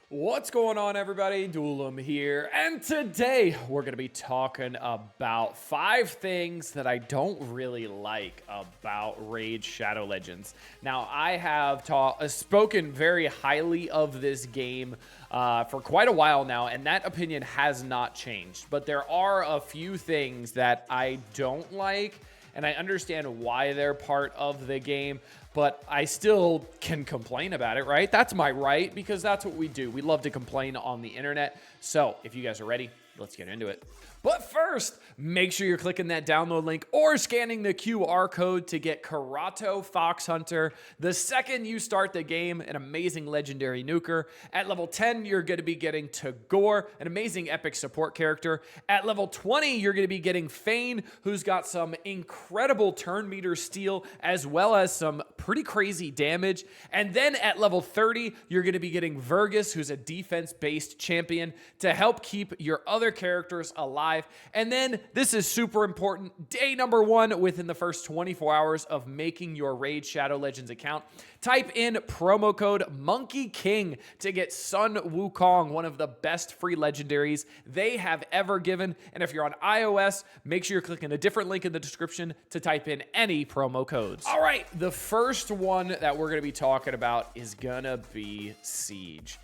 What's going on, everybody? Duelim here, and today we're going to be talking about 5 things that I don't really like about Raid Shadow Legends. Now, I have spoken very highly of this game for quite a while now, and that opinion has not changed. But there are a few things that I don't like, and I understand why they're part of the game, but I still can complain about it, right? That's my right, because that's what we do. We love to complain on the internet. So if you guys are ready, let's get into it. But first, make sure you're clicking that download link or scanning the QR code to get Karato Fox Hunter. The second you start the game, an amazing legendary nuker. At level 10, you're going to be getting Tagore, an amazing epic support character. At level 20, you're going to be getting Fane, who's got some incredible turn meter steal, as well as some pretty crazy damage. And then at level 30, you're going to be getting Vergus, who's a defense-based champion, to help keep your other characters alive. And then, this is super important, day number 1 within the first 24 hours of making your Raid Shadow Legends account, type in promo code Monkey King to get Sun Wukong, one of the best free legendaries they have ever given. And if you're on iOS, make sure you're clicking a different link in the description to type in any promo codes. All right, the first one that we're going to be talking about is gonna be Siege.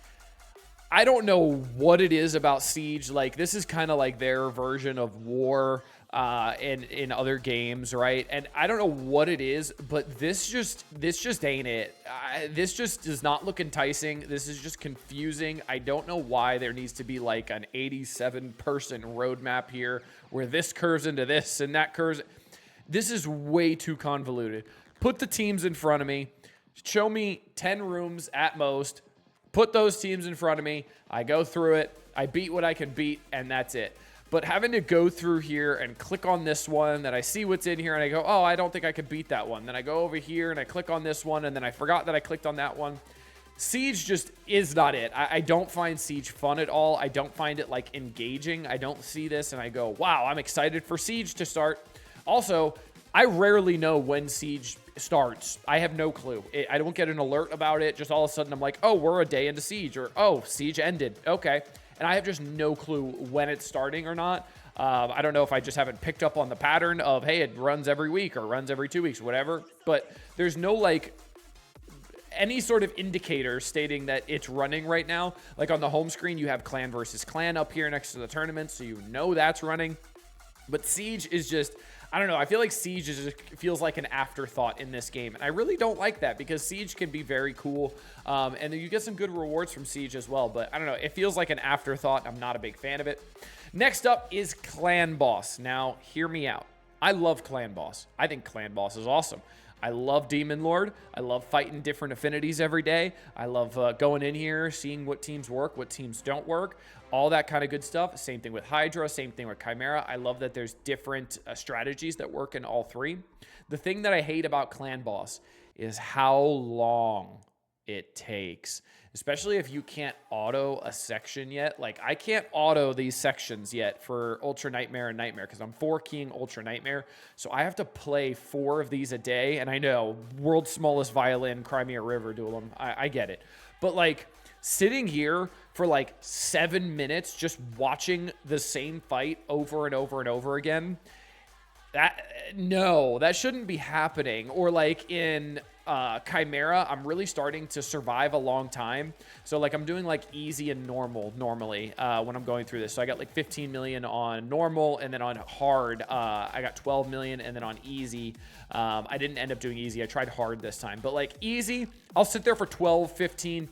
I don't know what it is about Siege. Like, this is kind of like their version of War in other games, right? And I don't know what it is, but this just ain't it. This just does not look enticing. This is just confusing. I don't know why there needs to be like an 87-person roadmap here where this curves into this and that curves. This is way too convoluted. Put the teams in front of me. Show me 10 rooms at most. Put those teams in front of me. I go through it. I beat what I can beat, and that's it. But having to go through here and click on this one, that I see what's in here, and I go, oh, I don't think I could beat that one. Then I go over here, and I click on this one, and then I forgot that I clicked on that one. Siege just is not it. I don't find Siege fun at all. I don't find it, like, engaging. I don't see this, and I go, wow, I'm excited for Siege to start. Also, I rarely know when Siege starts. I have no clue. I don't get an alert about it. Just all of a sudden I'm like, oh, we're a day into Siege, or oh, Siege ended. Okay. And I have just no clue when it's starting or not. I don't know if I just haven't picked up on the pattern of, hey, it runs every week or runs every 2 weeks, whatever. But there's no like any sort of indicator stating that it's running right now. Like on the home screen, you have clan versus clan up here next to the tournament, so you know that's running. But Siege is just, I don't know. I feel like Siege feels like an afterthought in this game. And I really don't like that because Siege can be very cool. And you get some good rewards from Siege as well. But I don't know. It feels like an afterthought. I'm not a big fan of it. Next up is Clan Boss. Now, hear me out. I love Clan Boss. I think Clan Boss is awesome. I love Demon Lord. I love fighting different affinities every day. I love going in here, seeing what teams work, what teams don't work, all that kind of good stuff. Same thing with Hydra, same thing with Chimera. I love that there's different strategies that work in all three. The thing that I hate about Clan Boss is how long it takes, especially if you can't auto a section yet. Like, I can't auto these sections yet for Ultra Nightmare and Nightmare because I'm 4-keying Ultra Nightmare. So I have to play 4 of these a day. And I know, world's smallest violin, Crimea River Duelim. I get it. But like, sitting here for like 7 minutes just watching the same fight over and over and over again, that shouldn't be happening. Or like in Chimera, I'm really starting to survive a long time. So like I'm doing like easy and normal normally when I'm going through this. So I got like 15 million on normal, and then on hard I got 12 million, and then on easy I didn't end up doing easy. I tried hard this time, but like easy, I'll sit there for 12, 15,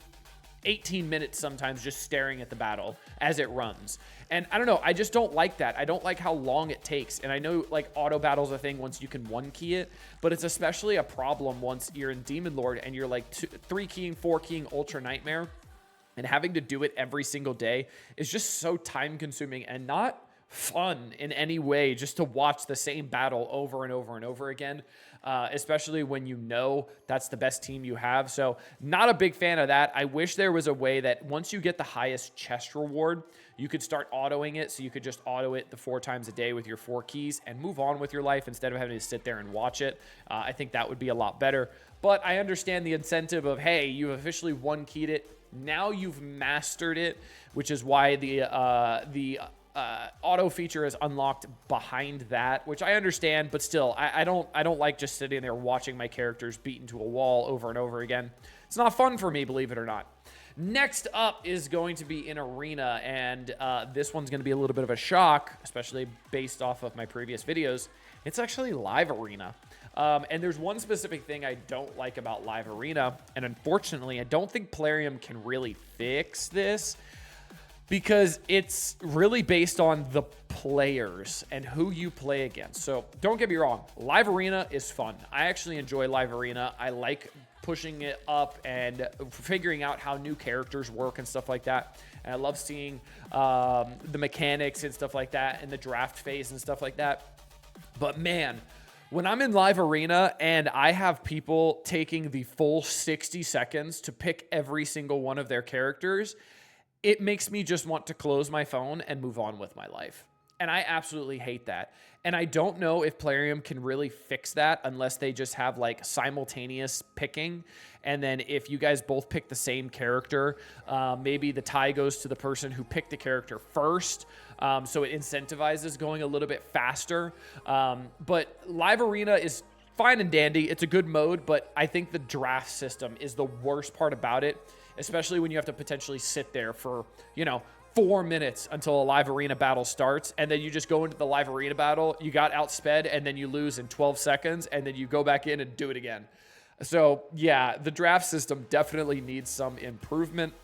18 minutes sometimes just staring at the battle as it runs. And I don't know, I just don't like that. I don't like how long it takes. And I know like auto battle's a thing once you can 1-key it, but it's especially a problem once you're in Demon Lord and you're like 3-keying, 4-keying Ultra Nightmare, and having to do it every single day is just so time consuming and not fun in any way, just to watch the same battle over and over and over again, especially when you know that's the best team you have. So not a big fan of that. I wish there was a way that once you get the highest chest reward, you could start autoing it, so you could just auto it the 4 times a day with your 4 keys and move on with your life instead of having to sit there and watch it. I think that would be a lot better. But I understand the incentive of, hey, you've officially 1-keyed it. Now you've mastered it, which is why the auto feature is unlocked behind that, which I understand, but still, I don't like just sitting there watching my characters beat into a wall over and over again. It's not fun for me, believe it or not. Next up is going to be in Arena, and this one's going to be a little bit of a shock, especially based off of my previous videos. It's actually Live Arena. And there's one specific thing I don't like about Live Arena, and unfortunately, I don't think Plarium can really fix this because it's really based on the players and who you play against. So don't get me wrong, Live Arena is fun. I actually enjoy Live Arena. I like pushing it up and figuring out how new characters work and stuff like that. And I love seeing the mechanics and stuff like that and the draft phase and stuff like that. But man, when I'm in Live Arena and I have people taking the full 60 seconds to pick every single one of their characters, it makes me just want to close my phone and move on with my life. And I absolutely hate that. And I don't know if Plarium can really fix that unless they just have like simultaneous picking. And then if you guys both pick the same character, maybe the tie goes to the person who picked the character first. So it incentivizes going a little bit faster. But Live Arena is fine and dandy. It's a good mode, but I think the draft system is the worst part about it, especially when you have to potentially sit there for, 4 minutes until a Live Arena battle starts, and then you just go into the Live Arena battle, you got outsped, and then you lose in 12 seconds, and then you go back in and do it again. So, yeah, the draft system definitely needs some improvement.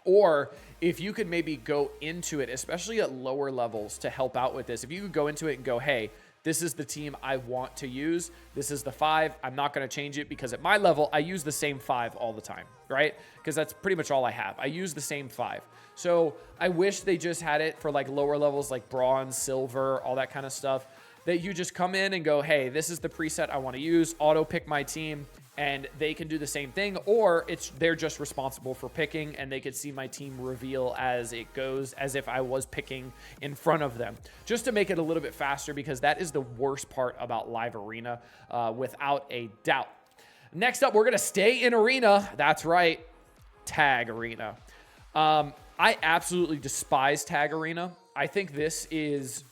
Or if you could maybe go into it, especially at lower levels, to help out with this, if you could go into it and go, hey, this is the team I want to use. This is the 5. I'm not going to change it because at my level, I use the same 5 all the time, right? Because that's pretty much all I have. I use the same 5. So I wish they just had it for like lower levels like bronze, silver, all that kind of stuff, that you just come in and go, hey, this is the preset I want to use, auto pick my team, and they can do the same thing, or they're just responsible for picking and they could see my team reveal as it goes, as if I was picking in front of them, just to make it a little bit faster, because that is the worst part about Live Arena, without a doubt. Next up, we're going to stay in Arena. That's right, Tag Arena. I absolutely despise Tag Arena. I think this is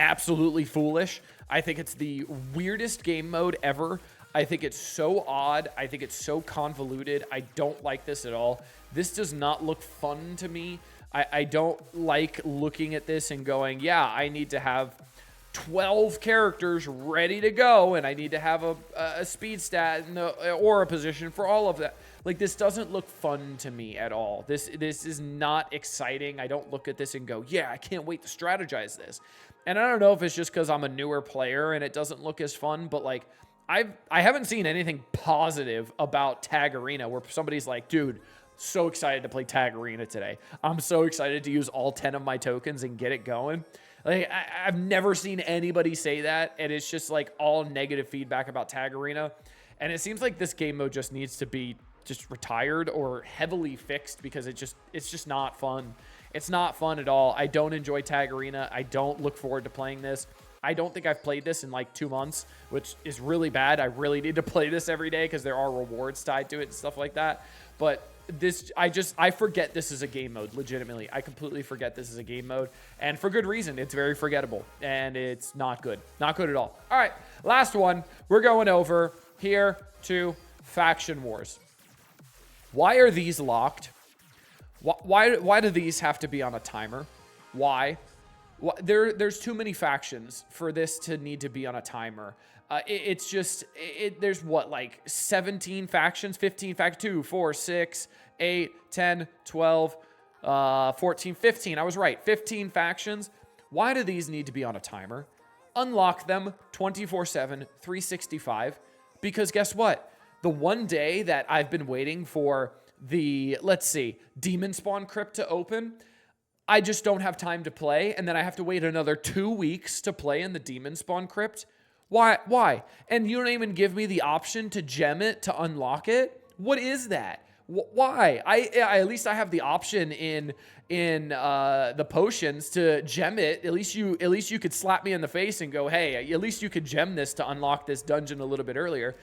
absolutely foolish. I think it's the weirdest game mode ever. I think it's so odd. I think it's so convoluted. I don't like this at all. This does not look fun to me. I don't like looking at this and going, yeah, I need to have 12 characters ready to go, and I need to have a speed stat or a position for all of that. Like, this doesn't look fun to me at all. This is not exciting. I don't look at this and go, yeah, I can't wait to strategize this. And I don't know if it's just because I'm a newer player and it doesn't look as fun, but like, I haven't seen anything positive about Tag Arena where somebody's like, dude, so excited to play Tag Arena today. I'm so excited to use all 10 of my tokens and get it going. Like, I've never seen anybody say that, and it's just like all negative feedback about Tag Arena. And it seems like this game mode just needs to be just retired or heavily fixed, because it's just not fun. It's not fun at all. I don't enjoy Tag Arena. I don't look forward to playing this. I don't think I've played this in like 2 months, which is really bad. I really need to play this every day because there are rewards tied to it and stuff like that. But this, I forget this is a game mode, legitimately. I completely forget this is a game mode, and for good reason. It's very forgettable, and it's not good. Not good at all. All right, last one. We're going over here to Faction Wars. Why are these locked? Why do these have to be on a timer? Why? There's too many factions for this to need to be on a timer. It's just, there's what, like 17 factions, 15 factions, 2, 4, 6, 8, 10, 12, 14, 15. I was right, 15 factions. Why do these need to be on a timer? Unlock them 24/7, 365, because guess what? The one day that I've been waiting for the, let's see, Demon Spawn Crypt to open, I just don't have time to play, and then I have to wait another 2 weeks to play in the Demon Spawn Crypt. Why? And you don't even give me the option to gem it to unlock it? What is that? Why? I at least I have the option in the potions to gem it. At least you could slap me in the face and go, hey, at least you could gem this to unlock this dungeon a little bit earlier.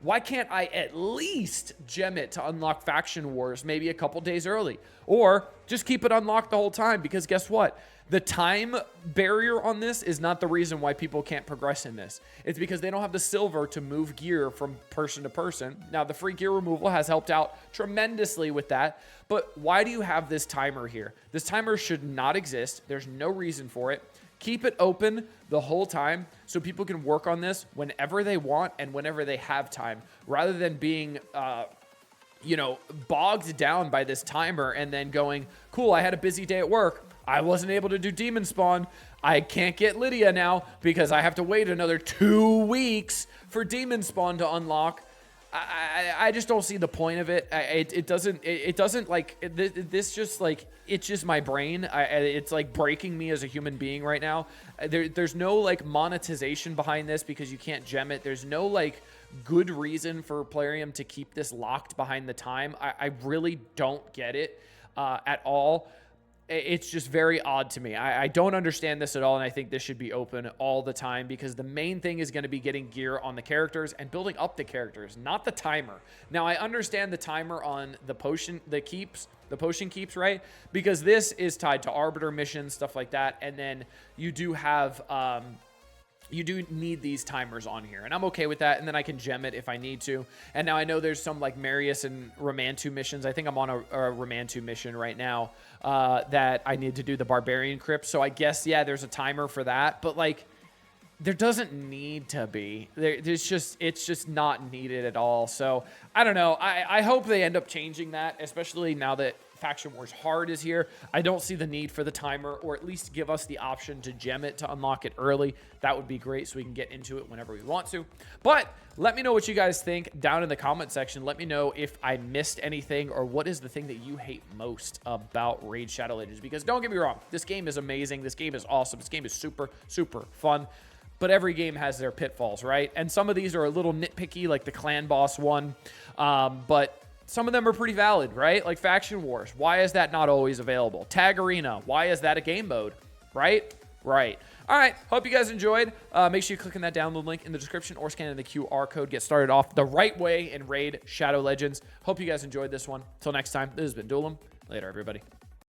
Why can't I at least gem it to unlock Faction Wars maybe a couple days early? Or just keep it unlocked the whole time, because guess what? The time barrier on this is not the reason why people can't progress in this. It's because they don't have the silver to move gear from person to person. Now, the free gear removal has helped out tremendously with that, but why do you have this timer here? This timer should not exist. There's no reason for it. Keep it open the whole time so people can work on this whenever they want and whenever they have time, rather than being bogged down by this timer and then going, cool, I had a busy day at work. I wasn't able to do Demon Spawn. I can't get Lydia now because I have to wait another 2 weeks for Demon Spawn to unlock. I just don't see the point of it. It's just my brain. It's like breaking me as a human being right now. There's no like monetization behind this because you can't gem it. There's no like good reason for Plarium to keep this locked behind the time. I really don't get it at all. It's just very odd to me. I don't understand this at all, and I think this should be open all the time because the main thing is going to be getting gear on the characters and building up the characters, not the timer. Now, I understand the timer on the potion keeps, right? Because this is tied to Arbiter missions, stuff like that, and then you do have... you do need these timers on here, and I'm okay with that, and then I can gem it if I need to. And now I know there's some like Marius and Romantu missions. I think I'm on a Romantu mission right now that I need to do the Barbarian Crypt, so I guess, yeah, there's a timer for that, but like, there doesn't need to be. It's just not needed at all. So I don't know. I hope they end up changing that, especially now that Faction Wars Hard is here. I don't see the need for the timer, or at least give us the option to gem it to unlock it early. That would be great so we can get into it whenever we want to. But let me know what you guys think down in the comment section. Let me know if I missed anything, or what is the thing that you hate most about Raid Shadow Legends. Because don't get me wrong, this game is amazing. This game is awesome. This game is super, super fun. But every game has their pitfalls, right? And some of these are a little nitpicky, like the clan boss one. But some of them are pretty valid, right? Like Faction Wars. Why is that not always available? Tag Arena. Why is that a game mode? Right? Right. All right. Hope you guys enjoyed. Make sure you click on that download link in the description or scan in the QR code. Get started off the right way in Raid Shadow Legends. Hope you guys enjoyed this one. Till next time, this has been Duelim. Later, everybody.